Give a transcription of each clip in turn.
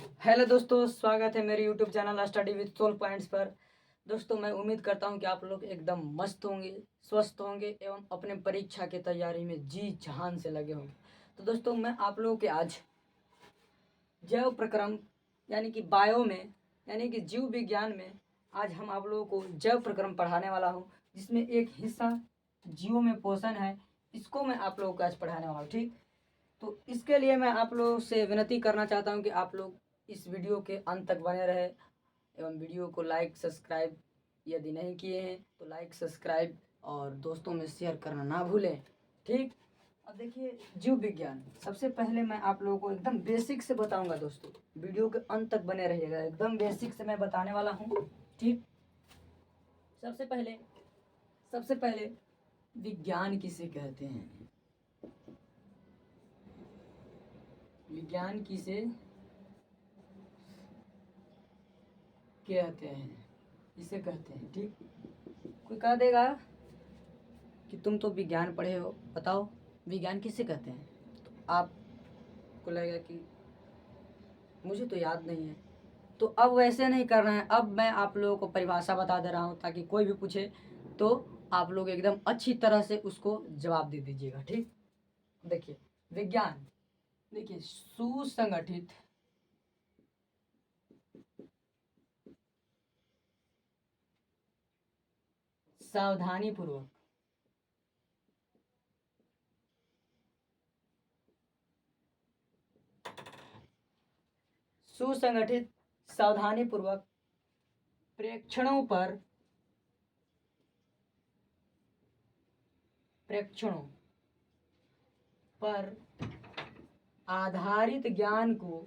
Hello दोस्तों, स्वागत है मेरे YouTube channel study with soul points पर। दोस्तों, मैं उम्मीद करता हूं कि आप लोग एकदम मस्त होंगे, स्वस्थ होंगे एवं अपने परीक्षा की तैयारी में जी जान से लगे होंगे। तो दोस्तों, मैं आप लोगों के आज जैव प्रक्रम यानी कि बायो में यानी कि जीव विज्ञान में आज हम आप लोगों को जैव प्रक्रम पढ़ाने वाला हूँ, जिसमें एक हिस्सा जीवों में पोषण है। इसको मैं आप लोगों को आज पढ़ाने वाला हूँ। ठीक, तो इसके लिए मैं आप लोगों से विनती करना चाहता हूं कि आप लोग इस वीडियो के अंत तक बने रहे एवं वीडियो को लाइक सब्सक्राइब यदि नहीं किए हैं तो लाइक सब्सक्राइब और दोस्तों में शेयर करना ना भूलें। ठीक, अब देखिए जीव विज्ञान। सबसे पहले मैं आप लोगों को एकदम बेसिक से बताऊंगा दोस्तों, वीडियो के अंत तक बने रहिएगा। एकदम बेसिक से मैं बताने वाला हूँ। ठीक, सबसे पहले सबसे पहले विज्ञान किसे कहते हैं? विज्ञान किसे कहते हैं, इसे कहते हैं। ठीक, कोई कह देगा कि तुम तो विज्ञान पढ़े हो, बताओ विज्ञान किसे कहते हैं। तो आपको लगेगा कि मुझे तो याद नहीं है। तो अब वैसे नहीं करना है। अब मैं आप लोगों को परिभाषा बता दे रहा हूँ, ताकि कोई भी पूछे तो आप लोग एकदम अच्छी तरह से उसको जवाब दे दीजिएगा। ठीक, देखिए विज्ञान, देखिए सुसंगठित सावधानी पूर्वक सुसंगठित सावधानी पूर्वक प्रेक्षणों पर प्रेक्षणों पर आधारित ज्ञान को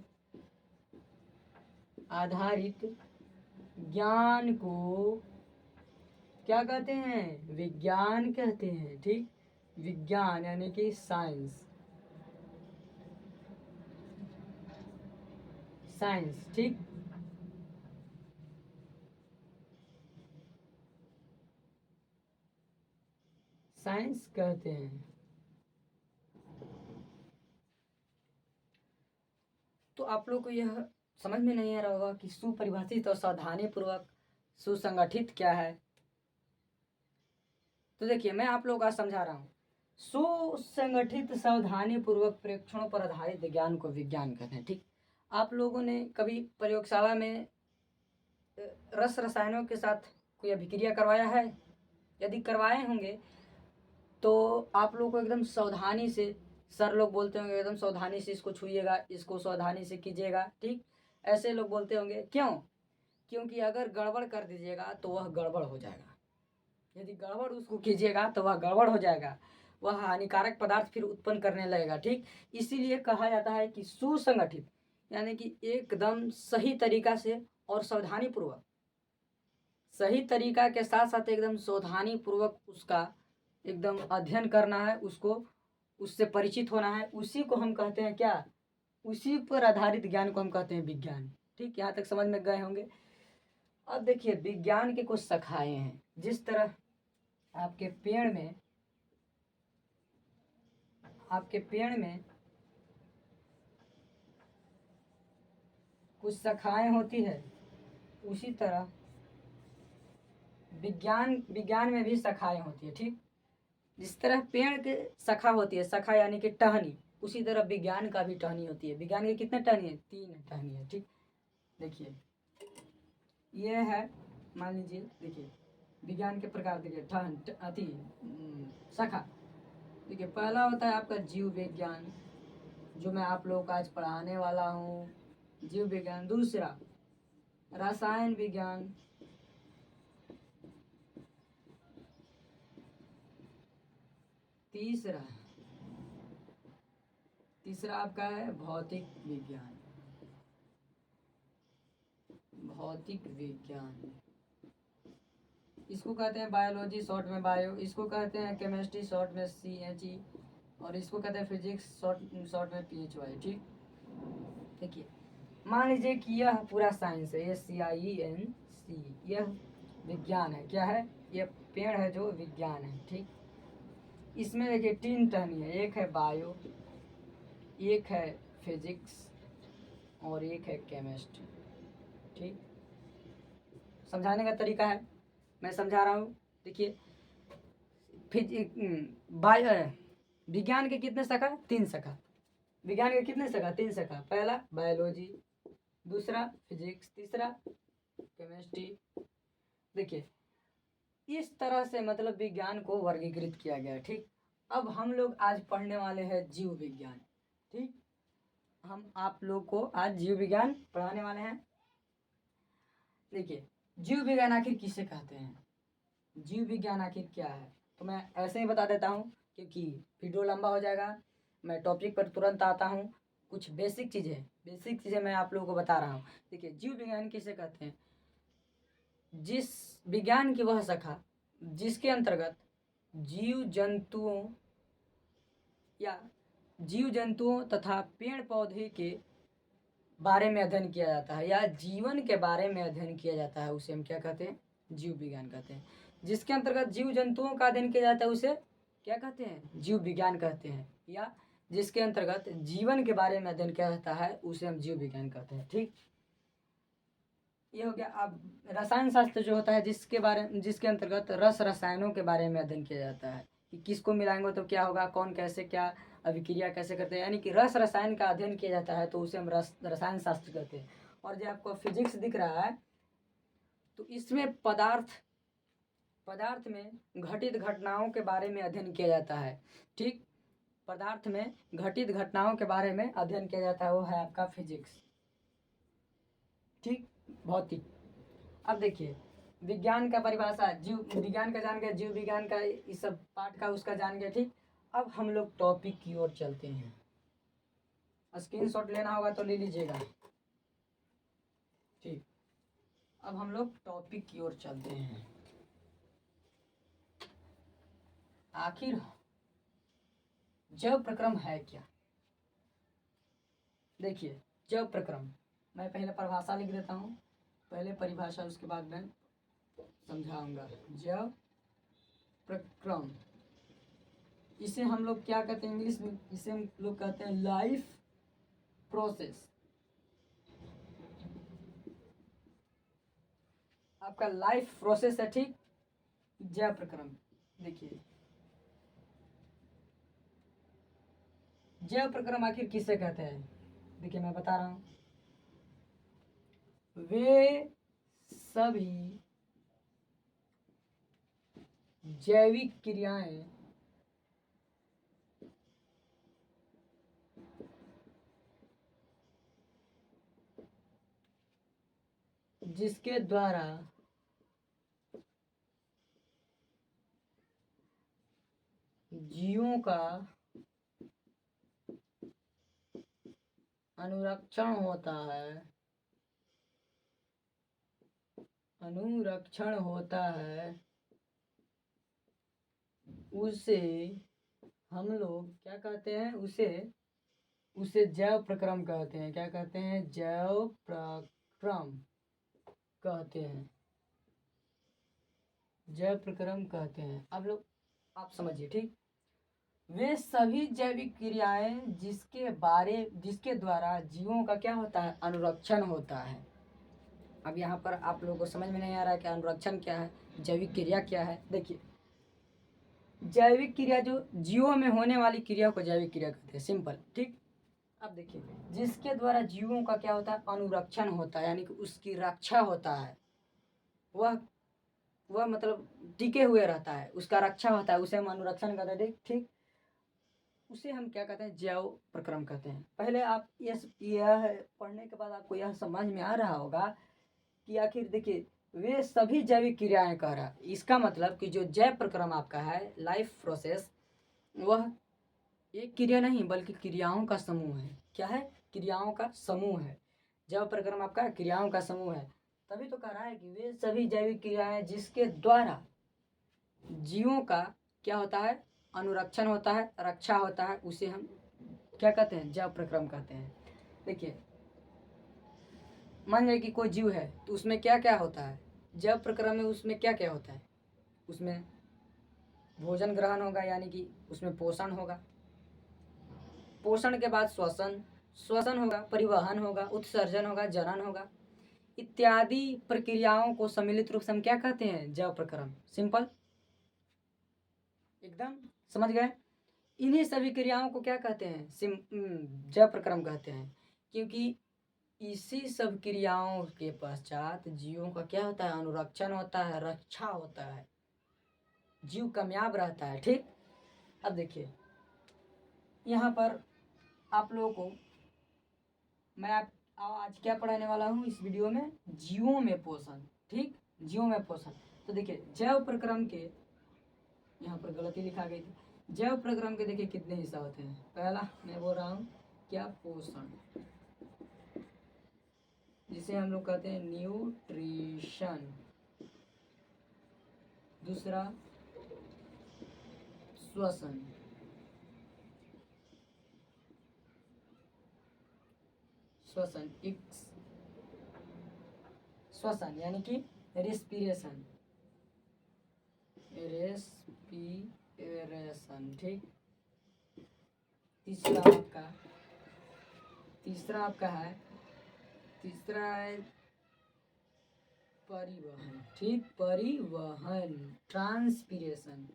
क्या कहते हैं? विज्ञान कहते हैं। ठीक, विज्ञान यानी कि साइंस। ठीक, साइंस कहते हैं। तो आप लोग को यह समझ में नहीं आ रहा होगा कि सुपरिभाषित और सावधानी पूर्वक सुसंगठित क्या है। तो देखिए मैं आप लोगों को समझा रहा हूँ। सुसंगठित सावधानी पूर्वक प्रेक्षणों पर आधारित ज्ञान को विज्ञान कहते हैं। ठीक, आप लोगों ने कभी प्रयोगशाला में रस रसायनों के साथ कोई अभिक्रिया करवाया है? यदि करवाए होंगे तो आप लोग को एकदम सावधानी से, सर लोग बोलते होंगे एकदम सावधानी से इसको छूइएगा, इसको सावधानी से कीजिएगा। ठीक, ऐसे लोग बोलते होंगे। क्यों? क्योंकि अगर गड़बड़ कर दीजिएगा तो वह गड़बड़ हो जाएगा। यदि गड़बड़ उसको कीजिएगा तो वह गड़बड़ हो जाएगा, वह हानिकारक पदार्थ फिर उत्पन्न करने लगेगा। ठीक, इसीलिए कहा जाता है कि सुसंगठित यानी कि एकदम सही तरीका से और सावधानी पूर्वक, सही तरीका के साथ साथ एकदम सावधानी पूर्वक उसका एकदम अध्ययन करना है, उसको उससे परिचित होना है। उसी को हम कहते हैं क्या? उसी पर आधारित ज्ञान को हम कहते हैं विज्ञान। ठीक, यहाँ तक समझ में गए होंगे। अब देखिए विज्ञान के कुछ शाखाएं हैं। जिस तरह आपके पेड़ में कुछ शाखाएं होती है, उसी तरह विज्ञान में भी शाखाएं होती है। ठीक, जिस तरह पेड़ के शाखा होती है, शाखा यानी कि टहनी, उसी तरह विज्ञान का भी टहनी होती है। विज्ञान के कितने टहनी है? 3 टहनी है। ठीक, देखिए ये है, मान लीजिए, देखिए विज्ञान के प्रकार, देखिए शाखा। देखिए पहला होता है आपका जीव विज्ञान, जो मैं आप लोगों को आज पढ़ाने वाला हूँ, जीव विज्ञान। दूसरा रसायन विज्ञान। तीसरा आपका है भौतिक विज्ञान। इसको कहते हैं बायोलॉजी, शॉर्ट में बायो। इसको कहते हैं केमिस्ट्री, शॉर्ट में CHE। और इसको कहते हैं फिजिक्स, शॉर्ट में PHY। ठीक, देखिए मान लीजिए कि यह पूरा साइंस है, ये SCIENC, यह विज्ञान है। क्या है? यह पेड़ है जो विज्ञान है। ठीक, इसमें देखिए 3 टहनी है, एक है बायो, एक है फिजिक्स और एक है केमिस्ट्री। ठीक, समझाने का तरीका है, मैं समझा रहा हूँ। देखिए विज्ञान के कितने शाखा? 3 शाखा। विज्ञान के कितने शाखा? 3 शाखा। पहला बायोलॉजी, दूसरा फिजिक्स, तीसरा केमिस्ट्री। देखिए इस तरह से मतलब विज्ञान को वर्गीकृत किया गया है। ठीक, अब हम लोग आज पढ़ने वाले हैं जीव विज्ञान। ठीक, हम आप लोग को आज जीव विज्ञान पढ़ाने वाले हैं। देखिए जीव विज्ञान आखिर किसे कहते हैं, जीव विज्ञान आखिर क्या है, तो मैं ऐसे ही बता देता हूँ क्योंकि वीडियो लंबा हो जाएगा। मैं टॉपिक पर तुरंत आता हूँ। कुछ बेसिक चीज़ें मैं आप लोगों को बता रहा हूँ। देखिए जीव विज्ञान किसे कहते हैं? जिस विज्ञान की वह शाखा जिसके अंतर्गत जीव जंतुओं तथा पेड़ पौधे के बारे में अध्ययन किया जाता है या जीवन के बारे में अध्ययन किया जाता है, उसे हम क्या कहते हैं? जीव विज्ञान कहते हैं। जिसके अंतर्गत जीव जंतुओं का अध्ययन किया जाता है उसे क्या कहते हैं? जीव विज्ञान कहते हैं। या जिसके अंतर्गत जीवन के बारे में अध्ययन किया जाता है उसे हम जीव विज्ञान कहते हैं। ठीक, ये हो गया। अब रसायन शास्त्र जो होता है जिसके अंतर्गत रसायनों के बारे में अध्ययन किया जाता है कि किसको मिलाएंगे तो क्या होगा, कौन कैसे क्या अभिक्रिया कैसे करते हैं, यानी कि रसायन का अध्ययन किया जाता है तो उसे हम रसायन शास्त्र कहते हैं। और जो आपको फिजिक्स दिख रहा है तो इसमें पदार्थ में घटित घटनाओं के बारे में अध्ययन किया जाता है। ठीक, पदार्थ में घटित घटनाओं के बारे में अध्ययन किया जाता है, वो है आपका फिजिक्स। ठीक, भौतिक। अब देखिए विज्ञान का परिभाषा, जीव विज्ञान का जान गए, जीव विज्ञान का इस सब पार्ट का उसका जान गए। ठीक, अब हम लोग टॉपिक की ओर चलते हैं। स्क्रीनशॉट लेना होगा तो ले लीजिएगा। ठीक, अब हम लोग टॉपिक की ओर चलते हैं। आखिर जैव प्रक्रम है क्या? देखिए जैव प्रक्रम, मैं पहले परिभाषा लिख देता हूँ, पहले परिभाषा उसके बाद मैं समझाऊंगा। जैव प्रक्रम, इसे हम लोग क्या कहते हैं इंग्लिश में? इसे हम लोग कहते हैं लाइफ प्रोसेस। आपका लाइफ प्रोसेस है। ठीक, जैव प्रक्रम। देखिए जैव प्रक्रम आखिर किसे कहते हैं? देखिए मैं बता रहा हूं, वे सभी जैविक क्रियाएं जिसके द्वारा जीवों का अनुरक्षण होता है उसे हम लोग क्या कहते हैं? उसे जैव प्रक्रम कहते हैं। क्या कहते हैं? जैव प्रक्रम कहते हैं, जैव प्रक्रम कहते हैं। अब लोग आप समझिए। ठीक, वे सभी जैविक क्रियाएं जिसके द्वारा जीवों का क्या होता है? अनुरक्षण होता है। अब यहाँ पर आप लोगों को समझ में नहीं आ रहा है कि अनुरक्षण क्या है, जैविक क्रिया क्या है। देखिए जैविक क्रिया, जो जीवों में होने वाली क्रिया को जैविक क्रिया कहते हैं, सिंपल। ठीक, अब देखिए जिसके द्वारा जीवों का क्या होता है? अनुरक्षण होता है, यानी कि उसकी रक्षा होता है। वह मतलब टिके हुए रहता है, उसका रक्षा होता है, उसे हम अनुरक्षण कहते हैं। ठीक, उसे हम क्या कहते हैं? जैव प्रक्रम कहते हैं। पहले आप यह पढ़ने के बाद आपको यह समझ में आ रहा होगा कि आखिर देखिए वे सभी जैविक क्रियाएं कह रहा है, इसका मतलब कि जो जैव प्रक्रम आपका है, लाइफ प्रोसेस, वह एक क्रिया नहीं बल्कि क्रियाओं का समूह है। क्या है? क्रियाओं का समूह है। जैव प्रक्रम आपका क्रियाओं का समूह है। तभी तो कह रहा है कि वे सभी जैविक क्रियाएं जिसके द्वारा जीवों का क्या होता है? अनुरक्षण होता है, रक्षा होता है, उसे हम क्या कहते हैं? जैव प्रक्रम कहते हैं। देखिए मान जाए कि कोई जीव है तो उसमें क्या क्या होता है? जैव प्रक्रम में उसमें क्या क्या होता है? उसमें भोजन ग्रहण होगा, यानी कि उसमें पोषण होगा, पोषण के बाद श्वसन, श्वसन होगा, परिवहन होगा, उत्सर्जन होगा, जनन होगा, इत्यादि प्रक्रियाओं को सम्मिलित रूप से हम क्या कहते हैं? जैव प्रक्रम। सिंपल, एकदम समझ गए। इन्हीं सभी क्रियाओं को क्या कहते हैं? जैव प्रक्रम कहते हैं, क्योंकि इसी सब क्रियाओं के पश्चात जीवों का क्या होता है? अनुरक्षण होता है, रक्षा होता है, जीव कामयाब रहता है। ठीक, अब देखिए यहाँ पर आप लोगों को मैं आज क्या पढ़ाने वाला हूँ इस वीडियो में? जीवों में पोषण। ठीक, जीवों में पोषण। तो देखिए जैव प्रक्रम के, यहाँ पर गलती लिखा गई थी, जैव प्रक्रम के देखिए कितने हिस्सा होते हैं। पहला मैं बोल रहा हूँ क्या? पोषण, जिसे हम लोग कहते हैं न्यूट्रिशन। दूसरा श्वसन, श्वसन श्वसन यानी कि रेस्पिरेशन, रेस्पिरेशन। ठीक, तीसरा है परिवहन। ठीक, परिवहन, ट्रांसपीरेशन,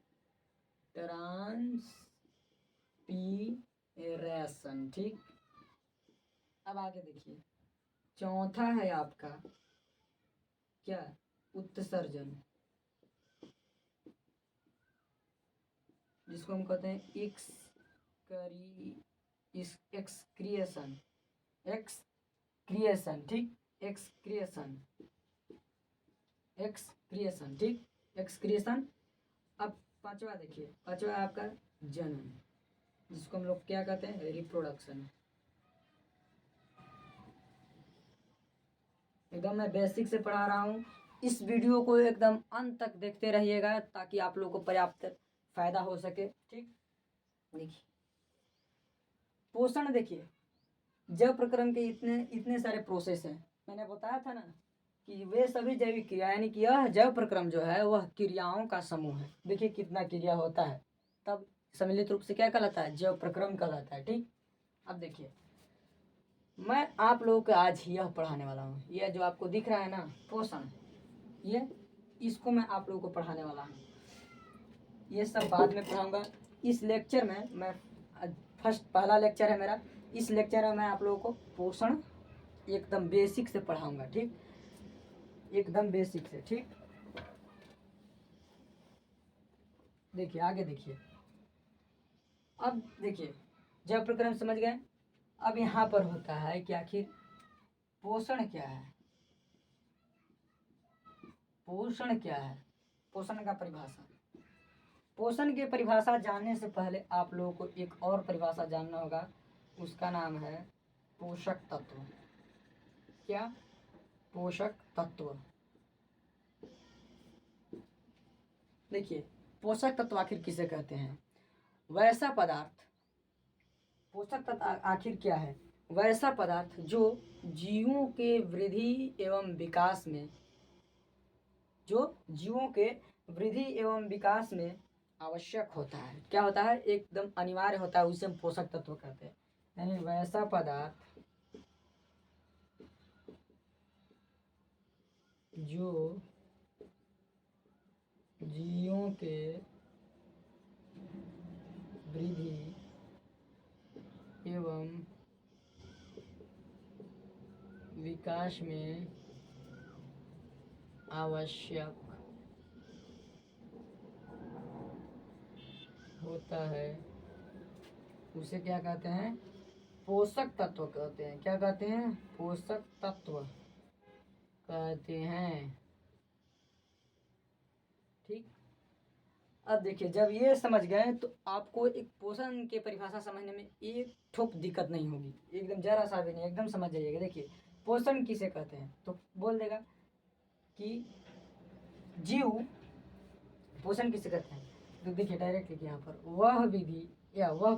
ठीक, अब आगे देखिए चौथा है आपका क्या? उत्सर्जन, जिसको हम कहते हैं एक्सक्रिएशन। ठीक, एक्सक्रिएशन। ठीक, एक्सक्रिएशन। अब पांचवा देखिए, पांचवा है आपका जनन, जिसको हम लोग क्या कहते हैं? रिप्रोडक्शन। एकदम मैं बेसिक से पढ़ा रहा हूँ, इस वीडियो को एकदम अंत तक देखते रहिएगा ताकि आप लोगों को पर्याप्त फायदा हो सके। ठीक, देखिए पोषण, देखिए जैव प्रक्रम के इतने सारे प्रोसेस हैं। मैंने बताया था ना कि वे सभी जैविक क्रिया, यानी कि यह जैव प्रक्रम जो है वह क्रियाओं का समूह है। देखिए कितना क्रिया होता है, तब सम्मिलित रूप से क्या कहलाता है? जैव प्रक्रम कहलाता है। ठीक, अब देखिए मैं आप लोगों को आज यह पढ़ाने वाला हूँ, यह जो आपको दिख रहा है ना पोषण, ये इसको मैं आप लोगों को पढ़ाने वाला हूँ। ये सब बाद में पढ़ाऊँगा। इस लेक्चर में मैं पहला लेक्चर है मेरा, इस लेक्चर में मैं आप लोगों को पोषण एकदम बेसिक से पढ़ाऊँगा। ठीक, एकदम बेसिक से। ठीक, देखिए आगे देखिए, अब देखिए जैव प्रक्रम समझ गए। अब यहाँ पर होता है कि आखिर पोषण क्या है? पोषण क्या है? पोषण का परिभाषा, पोषण की परिभाषा जानने से पहले आप लोगों को एक और परिभाषा जानना होगा, उसका नाम है पोषक तत्व। क्या? पोषक तत्व। देखिए पोषक तत्व आखिर किसे कहते हैं? वैसा पदार्थ, पोषक तत्व आखिर क्या है? वैसा पदार्थ जो जीवों के वृद्धि एवं विकास में, आवश्यक होता है। क्या होता है? एकदम अनिवार्य होता है, उसे हम पोषक तत्व कहते हैं। यानी वैसा पदार्थ जो जीवों के वृद्धि एवं विकास में आवश्यक होता है, उसे क्या कहते हैं? पोषक तत्व कहते हैं। क्या कहते हैं? पोषक तत्व कहते हैं। ठीक, अब देखिए जब ये समझ गए तो आपको एक पोषण की परिभाषा समझने में एक ठोप दिक्कत नहीं होगी, एकदम जरा सा भी नहीं, एकदम समझ जाइएगा। देखिए पोषण किसे कहते हैं तो बोल देगा कि जीव पोषण किसे कहते हैं। तो देखिए डायरेक्ट लिखिए यहाँ पर, वह विधि या वह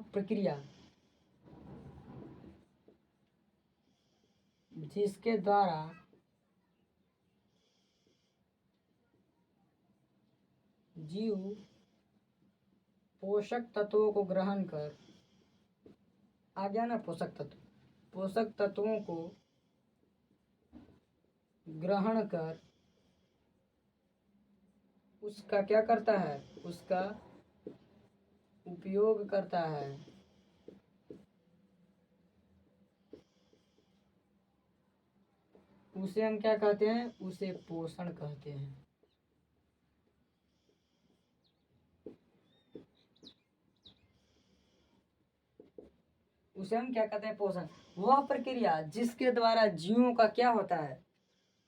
प्रक्रिया जिसके द्वारा जीव पोषक तत्वों को ग्रहण कर, आ गया ना पोषक तत्व, पोषक तत्वों को ग्रहण कर उसका क्या करता है, उसका उपयोग करता है, उसे हम क्या कहते हैं, उसे पोषण कहते हैं। उसे हम क्या कहते हैं, पोषण। वह प्रक्रिया जिसके द्वारा जीवों का क्या होता है,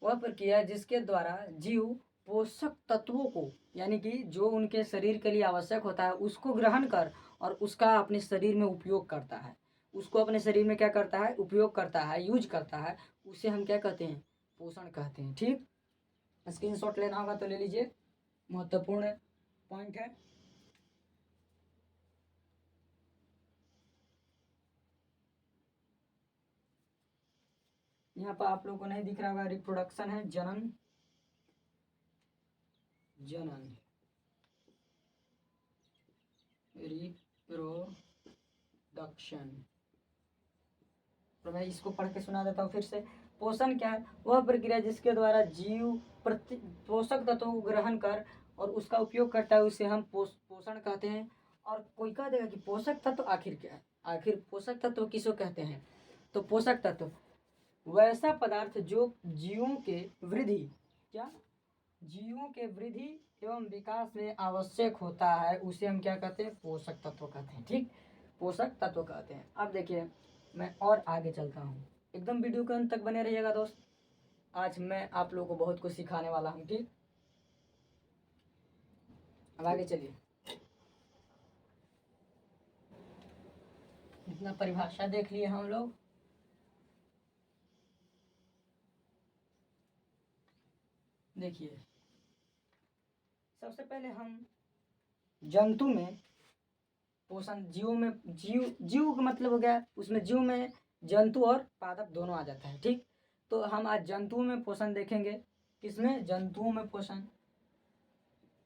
वह प्रक्रिया जिसके द्वारा जीव पोषक तत्वों को, यानी कि जो उनके शरीर के लिए आवश्यक होता है उसको ग्रहण कर और उसका अपने शरीर में उपयोग करता है, उसको अपने शरीर में क्या करता है, उपयोग करता है, यूज करता है, उसे हम क्या कहते हैं, पोषण कहते हैं। ठीक, स्क्रीनशॉट लेना होगा तो ले लीजिए, महत्वपूर्ण पॉइंट है। यहाँ पर आप लोगों को नहीं दिख रहा होगा, रिप्रोडक्शन है, जनन, जनन, रिप्रोडक्शन। तो मैं इसको पढ़ के सुना देता हूँ फिर से। पोषण क्या है, वह प्रक्रिया जिसके द्वारा जीव पोषक तत्वों को ग्रहण कर और उसका उपयोग करता है, उसे हम पोषण कहते हैं। और कोई कह देगा कि पोषक तत्व आखिर क्या है, आखिर पोषक तत्व किसको कहते हैं। तो पोषक तत्व वैसा पदार्थ जो जीवों के वृद्धि, क्या, जीवों के वृद्धि एवं विकास में आवश्यक होता है, उसे हम क्या कहते हैं, पोषक तत्व कहते हैं। ठीक, पोषक तत्व कहते हैं। अब देखिए मैं और आगे चलता हूँ, एकदम वीडियो के अंत तक बने रहिएगा दोस्त, आज मैं आप लोगों को बहुत कुछ सिखाने वाला हूँ। ठीक, अब आगे चलिए। इतना परिभाषा देख लिए हम लोग। देखिए सबसे पहले हम जंतु में पोषण, जीव में, जीव का मतलब हो गया, उसमें जीव में जंतु और पादप दोनों आ जाता है। ठीक, तो हम आज जंतुओं में पोषण देखेंगे। किसमें, जंतुओं में पोषण,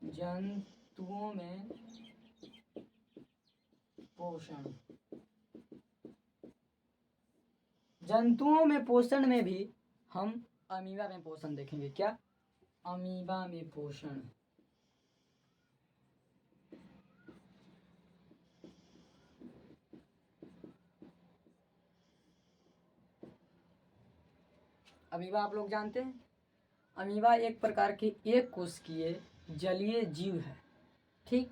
जंतुओं में पोषण। जंतुओं में पोषण में भी हम अमीबा में पोषण देखेंगे। क्या, अमीबा में पोषण। अमीबा आप लोग जानते हैं, अमीबा एक प्रकार की एक कोशिकीय जलीय जीव है। ठीक,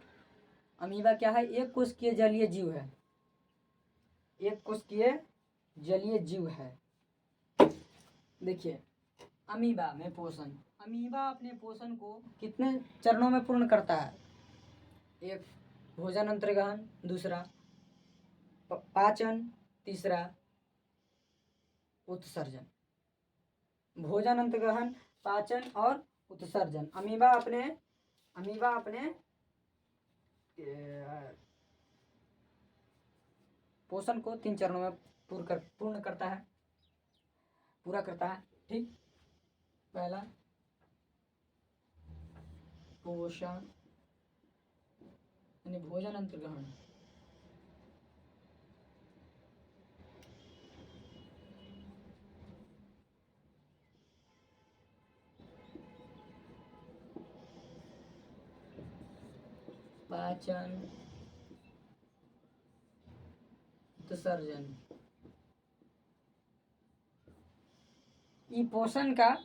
अमीबा क्या है, एक कोशिकीय जलीय जीव है, एक कोशिकीय जलीय जीव है। देखिए अमीबा में पोषण, अमीबा अपने पोषण को कितने चरणों में पूर्ण करता है, एक भोजन अंतर्ग्रहण, दूसरा पाचन, तीसरा उत्सर्जन। भोजन अंतर्ग्रहण, पाचन और उत्सर्जन। अमीबा अपने पोषण को 3 चरणों में पूर्ण करता है, पूरा करता है। ठीक, पहला पोषण यानी भोजन अंतर्ग्रहण, पाचन, उत्सर्जन। ये पोषण का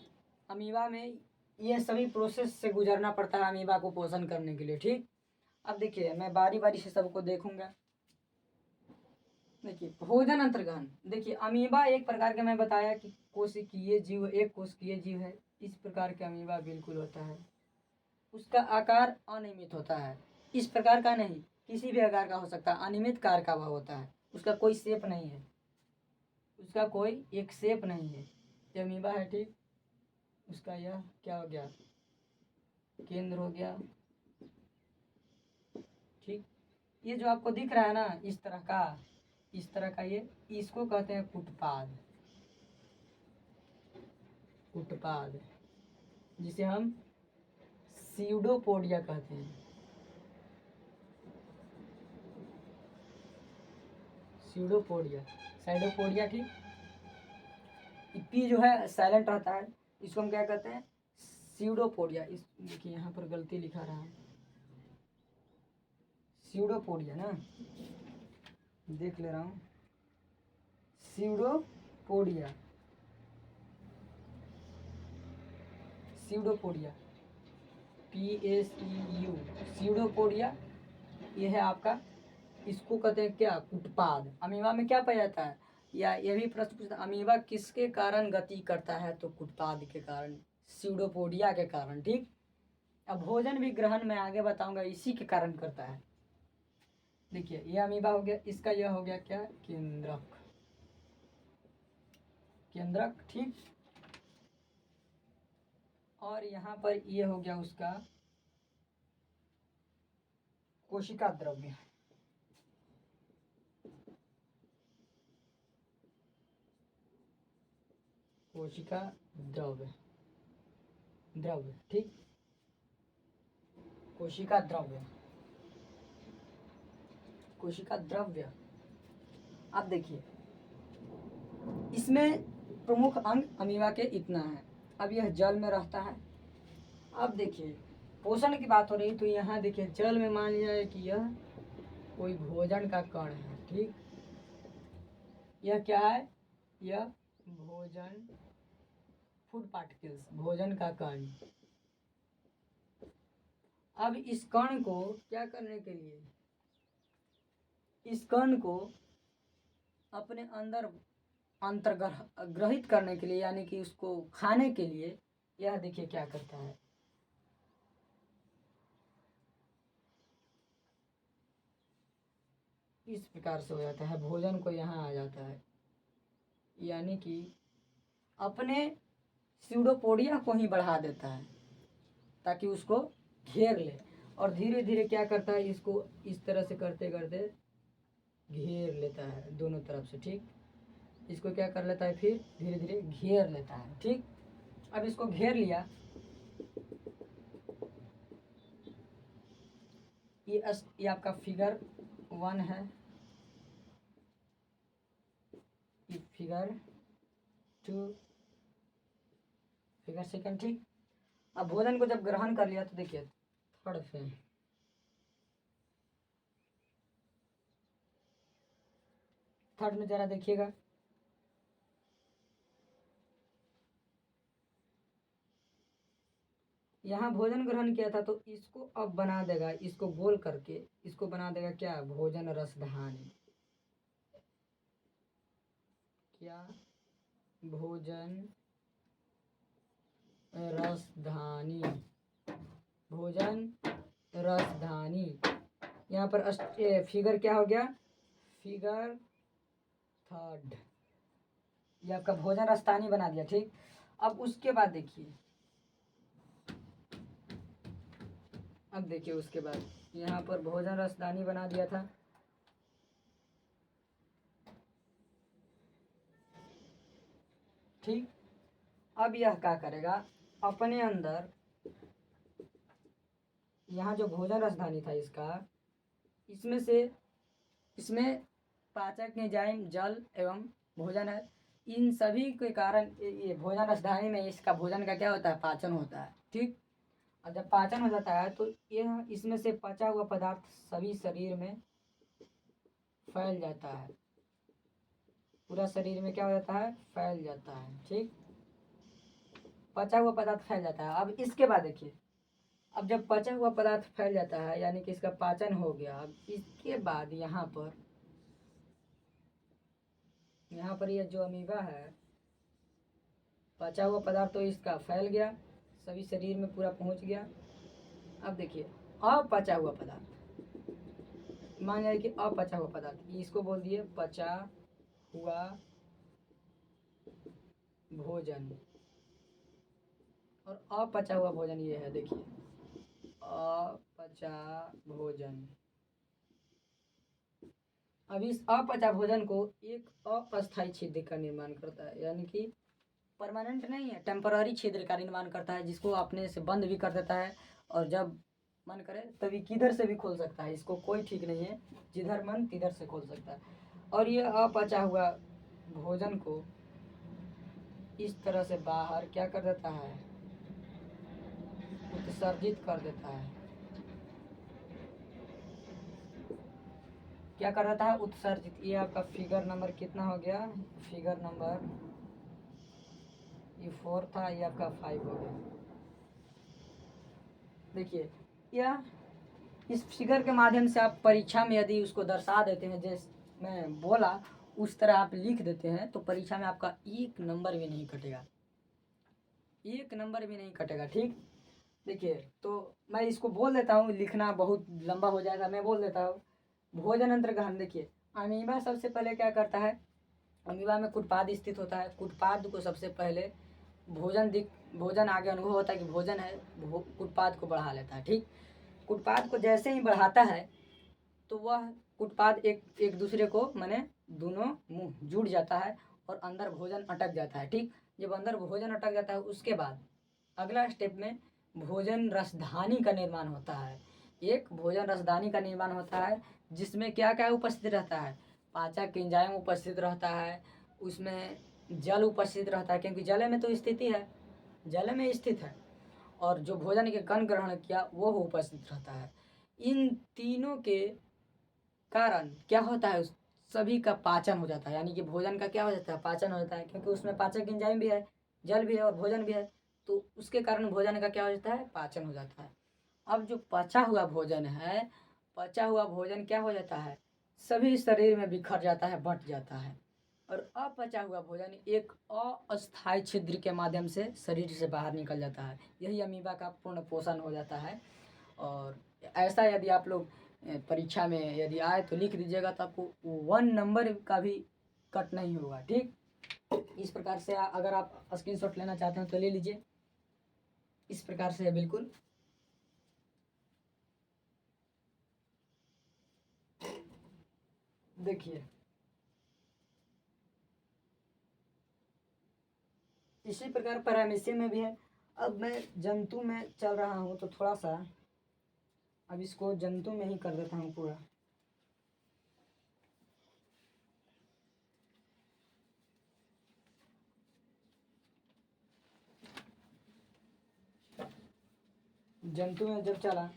अमीबा में ये सभी प्रोसेस से गुजरना पड़ता है अमीबा को पोषण करने के लिए। ठीक, अब देखिए मैं बारी बारी से सबको देखूंगा। देखिए भोजन अंतर्ग्रहण, देखिए अमीबा एक प्रकार के, मैं बताया कि कोशिकीय जीव, एक कोशिकीय जीव है। इस प्रकार के अमीबा बिल्कुल होता है, उसका आकार अनियमित होता है, इस प्रकार का नहीं, किसी भी आकार का हो सकता है, अनियमित कार का वह होता है, उसका कोई शेप नहीं है, उसका कोई एक शेप नहीं है, ये अमीबा है। ठीक, उसका यह क्या हो गया, केंद्र हो गया। ठीक, ये जो आपको दिख रहा है ना इस तरह का ये, इसको कहते हैं कुटपाद, कुटपाद, जिसे हम सीडोपोडिया कहते हैं। स्यूडोपोडिया, साइडोपोडिया, ठीक। पी जो है साइलेंट रहता है, इसको हम क्या कहते हैं, स्यूडोपोडिया। इस देखिए यहाँ पर गलती लिखा रहा है, स्यूडोपोडिया ना, देख ले रहा हूँ, स्यूडोपोडिया, स्यूडोपोडिया, PSEU, स्यूडोपोडिया, ये है आपका। इसको कहते हैं क्या, कुटपाद। अमीबा में क्या पाया जाता है, या ये भी प्रश्न पूछता है, अमीबा किसके कारण गति करता है, तो कुटपाद के कारण, स्यूडोपोडिया के कारण, ठीक। अब भोजन भी ग्रहण में आगे बताऊंगा इसी के कारण करता है। देखिए ये अमीबा हो गया, इसका यह हो गया क्या, केंद्रक, केंद्रक, ठीक। और यहाँ पर ये हो गया उसका कोशिका द्रव्य, कोशिका द्रव्य, द्रव्य, ठीक, कोशिका द्रव्य, कोशिका द्रव्य। अब देखिए इसमें प्रमुख अंग अमीबा के इतना है। अब यह जल में रहता है। अब देखिए पोषण की बात हो रही, तो यहाँ देखिए जल में मान लिया है कि यह कोई भोजन का कण है, ठीक। यह क्या है, यह भोजन, फूड पार्टिकल्स, भोजन का कण। अब इस कण को क्या करने के लिए, इस कण को अपने अंदर अंतर्ग्रहित करने के लिए, यानी कि उसको खाने के लिए, यह देखिए क्या करता है, इस प्रकार से हो जाता है, भोजन को यहाँ आ जाता है, यानी कि अपने स्यूडोपोडिया को ही बढ़ा देता है ताकि उसको घेर ले, और धीरे धीरे क्या करता है, इसको इस तरह से करते करते घेर लेता है दोनों तरफ से, ठीक। इसको क्या कर लेता है, फिर धीरे धीरे घेर लेता है, ठीक। अब इसको घेर लिया, ये आपका फिगर 1 है, ये फिगर 2, फिगर 2, ठीक। अब भोजन को जब ग्रहण कर लिया तो देखिए थर्ड पे, थर्ड में जरा देखिएगा, यहाँ भोजन ग्रहण किया था, तो इसको अब बना देगा, इसको गोल करके इसको बना देगा क्या, भोजन रसधानी, क्या, भोजन रसधानी, भोजन रसधानी। यहाँ पर फिगर क्या हो गया, फिगर 3, ये आपका भोजन रसधानी बना दिया, ठीक। अब उसके बाद देखिए, अब देखिए उसके बाद यहाँ पर भोजन रसदानी बना दिया था, ठीक। अब यह क्या करेगा, अपने अंदर यहाँ जो भोजन रसदानी था इसका, इसमें से, इसमें पाचक एंजाइम, जल एवं भोजन है, इन सभी के कारण ये भोजन रसदानी में इसका भोजन का क्या होता है, पाचन होता है, ठीक। और जब पाचन हो जाता है तो यह इसमें से पचा हुआ पदार्थ सभी शरीर में फैल जाता है, पूरा शरीर में क्या हो जाता है, फैल जाता है, ठीक। पचा हुआ पदार्थ फैल जाता है। अब इसके बाद देखिए, अब जब पचा हुआ पदार्थ फैल जाता है यानी कि इसका पाचन हो गया, अब इसके बाद यहाँ पर यह जो अमीबा है, पचा हुआ पदार्थ तो इसका फैल गया, सभी शरीर में पूरा पहुँच गया। अब देखिए अपचा हुआ पदार्थ, मान जाए कि अपचा हुआ पदार्थ, इसको बोल दिए पचा हुआ भोजन, और अपचा हुआ भोजन ये है, देखिए अपचा भोजन। अब इस अपचा भोजन को एक अस्थायी छिद्र का निर्माण करता है, यानी कि परमानेंट नहीं है, टेम्पररी छिद्र का निर्माण करता है, जिसको अपने से बंद भी कर देता है, और जब मन करे तभी किधर से भी खोल सकता है, इसको कोई ठीक नहीं है, जिधर मन तिधर से खोल सकता है। और ये अपचा हुआ भोजन को इस तरह से बाहर क्या कर देता है, उत्सर्जित कर देता है। क्या कर देता है, उत्सर्जित। ये आपका फिगर नंबर कितना हो गया, फिगर नंबर ये 4 था, ये आपका 5 हो गया। देखिए यह इस फिगर के माध्यम से आप परीक्षा में यदि उसको दर्शा देते हैं, जैसे मैं बोला उस तरह आप लिख देते हैं, तो परीक्षा में आपका 1 नंबर भी नहीं कटेगा, 1 नंबर भी नहीं कटेगा। ठीक, देखिए तो मैं इसको बोल देता हूँ, लिखना बहुत लंबा हो जाएगा, मैं बोल देता हूँ। भोजन अंतर्गहन, देखिए अमीबा सबसे पहले क्या करता है, अमीबा में कुटपाद स्थित होता है। कुटपाद को सबसे पहले भोजन आगे अनुभव होता है कि भोजन है, कुटपाद को बढ़ा लेता है। ठीक, कुटपाद को जैसे ही बढ़ाता है तो वह कुटपाद एक दूसरे को माने दोनों मुंह जुड़ जाता है और अंदर भोजन अटक जाता है। ठीक, जब अंदर भोजन अटक जाता है उसके बाद अगला स्टेप में भोजन रसधानी का निर्माण होता है। एक भोजन रसधानी का निर्माण होता है जिसमें क्या क्या उपस्थित रहता है, पाचक एंजाइम उपस्थित रहता है, उसमें जल उपस्थित रहता है, क्योंकि जल में तो स्थिति है, जल में स्थित है, और जो भोजन के कण ग्रहण किया वो उपस्थित रहता है। इन तीनों के कारण क्या होता है, उस सभी का पाचन हो जाता है, यानी कि भोजन का क्या हो जाता है, पाचन हो जाता है, क्योंकि उसमें पाचक एंजाइम भी है, जल भी है और भोजन भी है, तो उसके कारण भोजन का क्या हो जाता है, पाचन हो जाता है। अब जो पचा हुआ भोजन है, पचा हुआ भोजन क्या हो जाता है, सभी शरीर में बिखर जाता है, बंट जाता है, और अपचा हुआ भोजन एक अस्थायी छिद्र के माध्यम से शरीर से बाहर निकल जाता है। यही अमीबा का पूर्ण पोषण हो जाता है। और ऐसा यदि आप लोग परीक्षा में यदि आए तो लिख दीजिएगा, तो आपको 1 नंबर का भी कट नहीं होगा। ठीक, इस प्रकार से अगर आप स्क्रीनशॉट लेना चाहते हैं तो ले लीजिए, इस प्रकार से है बिल्कुल। देखिए इसी प्रकार पैरामीशियम में भी है। अब मैं जंतु में चल रहा हूँ तो थोड़ा सा अब इसको जंतु में ही कर देता हूँ पूरा। जंतु में जब चला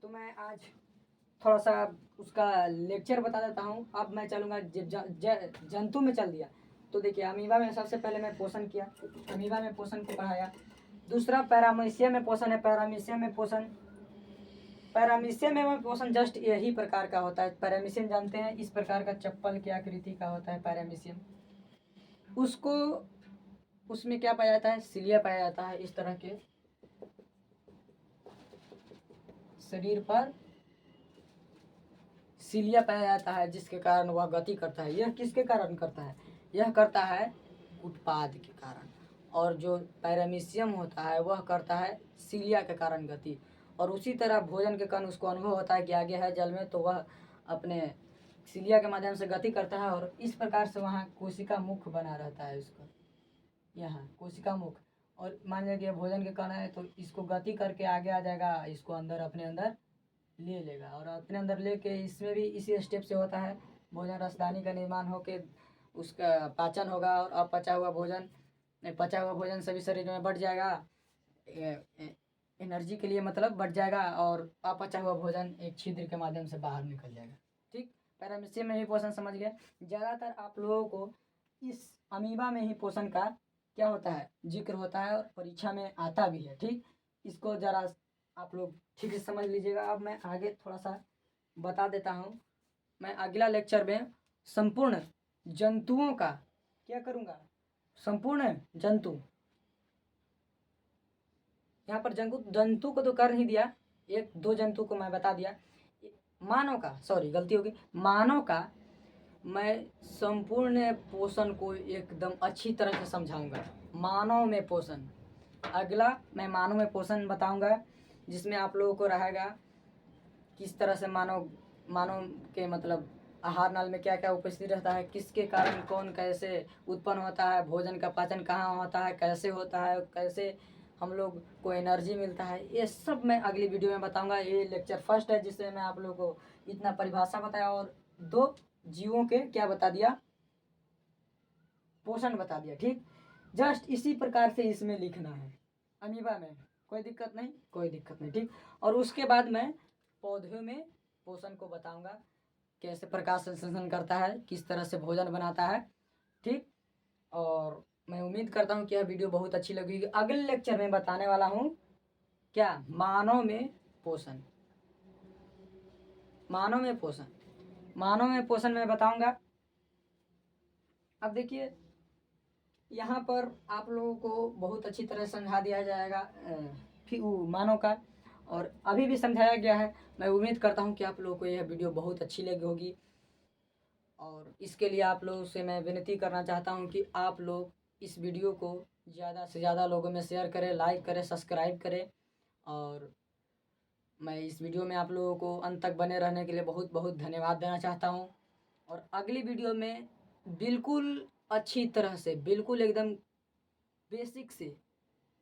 तो मैं आज थोड़ा सा उसका लेक्चर बता देता हूँ। अब मैं चलूँगा जब जंतु में चल दिया तो देखिए अमीबा में सबसे पहले मैं पोषण किया, अमीबा में पोषण को पढ़ाया। दूसरा पैरामीशियम में पोषण है, पैरामीशियम में पोषण जस्ट यही प्रकार का होता है। पैरामीशियम जानते हैं, इस प्रकार का चप्पल की आकृति का होता है पैरामीशियम। उसको उसमें क्या पाया जाता है, सिलिया पाया जाता है, इस तरह के शरीर पर सिलिया पाया जाता है, जिसके कारण वह गति करता है। यह किसके कारण करता है, यह करता है उत्पाद के कारण। और जो पैरामीशियम होता है वह करता है सिलिया के कारण गति। और उसी तरह भोजन के कारण उसको अनुभव होता है कि आगे है जल में, तो वह अपने सिलिया के माध्यम से गति करता है, और इस प्रकार से वहाँ कोशिका मुख बना रहता है उसका, यहाँ कोशिका मुख। और मान लीजिए कि भोजन के कण है तो इसको गति करके आगे आ जाएगा, इसको अंदर अपने अंदर ले लेगा, और अपने अंदर लेके इसमें भी इसी स्टेप से होता है। भोजन रसदानी का निर्माण होके उसका पाचन होगा, और अपचा हुआ भोजन, पचा हुआ भोजन सभी शरीर में बढ़ जाएगा, एनर्जी के लिए मतलब बढ़ जाएगा, और अपचा हुआ भोजन एक छिद्र के माध्यम से बाहर निकल जाएगा। ठीक, पैरामीशियम में ही पोषण समझ गया। ज़्यादातर आप लोगों को इस अमीबा में ही पोषण का क्या होता है, जिक्र होता है, और परीक्षा में आता भी है। ठीक, इसको ज़रा आप लोग ठीक से समझ लीजिएगा। अब मैं आगे थोड़ा सा बता देता हूँ। मैं अगला लेक्चर में संपूर्ण जंतुओं का क्या करूँगा, संपूर्ण जंतु, यहाँ पर जंतु को तो कर नहीं दिया, 1-2 जंतु को मैं बता दिया। मानव का, सॉरी गलती होगी, मानव का मैं संपूर्ण पोषण को एकदम अच्छी तरह से समझाऊंगा। मानव में पोषण, अगला मैं मानव में पोषण बताऊंगा, जिसमें आप लोगों को रहेगा किस तरह से मानव के मतलब आहार नाल में क्या क्या उपस्थित रहता है, किसके कारण कौन कैसे उत्पन्न होता है, भोजन का पाचन कहाँ होता है, कैसे होता है, कैसे हम लोग को एनर्जी मिलता है, ये सब मैं अगली वीडियो में बताऊंगा। ये लेक्चर फर्स्ट है जिससे मैं आप लोगों को इतना परिभाषा बताया, और 2 जीवों के क्या बता दिया, पोषण बता दिया। ठीक, जस्ट इसी प्रकार से इसमें लिखना है, अमीबा में कोई दिक्कत नहीं, कोई दिक्कत नहीं। ठीक, और उसके बाद मैं पौधों में पोषण को बताऊंगा, कैसे प्रकाश संश्लेषण करता है, किस तरह से भोजन बनाता है। ठीक, और मैं उम्मीद करता हूँ कि यह वीडियो बहुत अच्छी लगेगी। अगले लेक्चर में बताने वाला हूँ क्या, मानव में पोषण, मानव में पोषण, मानव में पोषण में बताऊंगा। अब देखिए यहाँ पर आप लोगों को बहुत अच्छी तरह समझा दिया जाएगा फिर वो मानव का, और अभी भी समझाया गया है। मैं उम्मीद करता हूँ कि आप लोगों को यह वीडियो बहुत अच्छी लगी होगी, और इसके लिए आप लोगों से मैं विनती करना चाहता हूँ कि आप लोग इस वीडियो को ज़्यादा से ज़्यादा लोगों में शेयर करें, लाइक करें, सब्सक्राइब करें। और मैं इस वीडियो में आप लोगों को अंत तक बने रहने के लिए बहुत बहुत धन्यवाद देना चाहता हूँ। और अगली वीडियो में बिल्कुल अच्छी तरह से, बिल्कुल एकदम बेसिक से,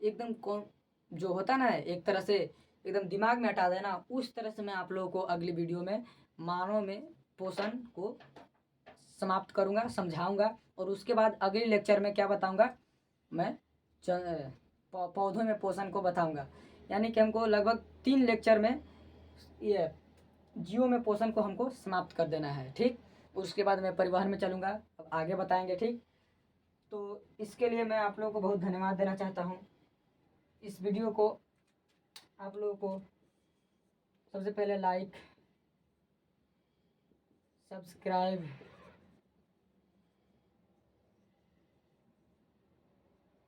एकदम कौन जो होता ना है एक तरह से एकदम दिमाग में हटा देना, उस तरह से मैं आप लोगों को अगली वीडियो में मानव में पोषण को समाप्त करूँगा, समझाऊँगा। और उसके बाद अगले लेक्चर में क्या बताऊँगा, मैं पौधों में पोषण को बताऊँगा। यानी कि हमको लगभग 3 लेक्चर में ये जीवों में पोषण को हमको समाप्त कर देना है। ठीक, उसके बाद मैं परिवहन में चलूँगा, अब आगे बताएंगे। ठीक, तो इसके लिए मैं आप लोगों को बहुत धन्यवाद देना चाहता हूँ। इस वीडियो को आप लोगों को सबसे पहले लाइक, सब्सक्राइब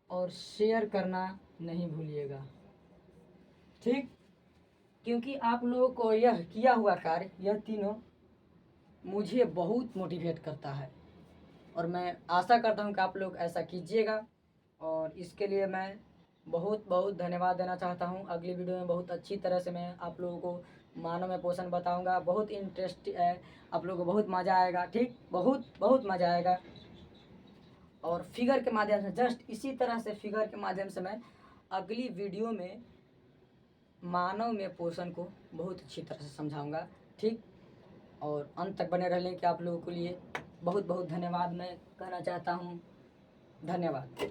और शेयर करना नहीं भूलिएगा। ठीक, क्योंकि आप लोगों को यह किया हुआ कार्य, यह तीनों मुझे बहुत मोटिवेट करता है, और मैं आशा करता हूँ कि आप लोग ऐसा कीजिएगा। और इसके लिए मैं बहुत बहुत धन्यवाद देना चाहता हूँ। अगली वीडियो में बहुत अच्छी तरह से मैं आप लोगों को मानव में पोषण बताऊँगा। बहुत इंटरेस्ट है, आप लोगों को बहुत मज़ा आएगा। ठीक, बहुत बहुत मज़ा आएगा। और फिगर के माध्यम से, जस्ट इसी तरह से फिगर के माध्यम से मैं अगली वीडियो में मानव में पोषण को बहुत अच्छी तरह से समझाऊंगा। ठीक, और अंत तक बने रहने के आप लोगों के लिए बहुत बहुत धन्यवाद मैं कहना चाहता हूँ। धन्यवाद।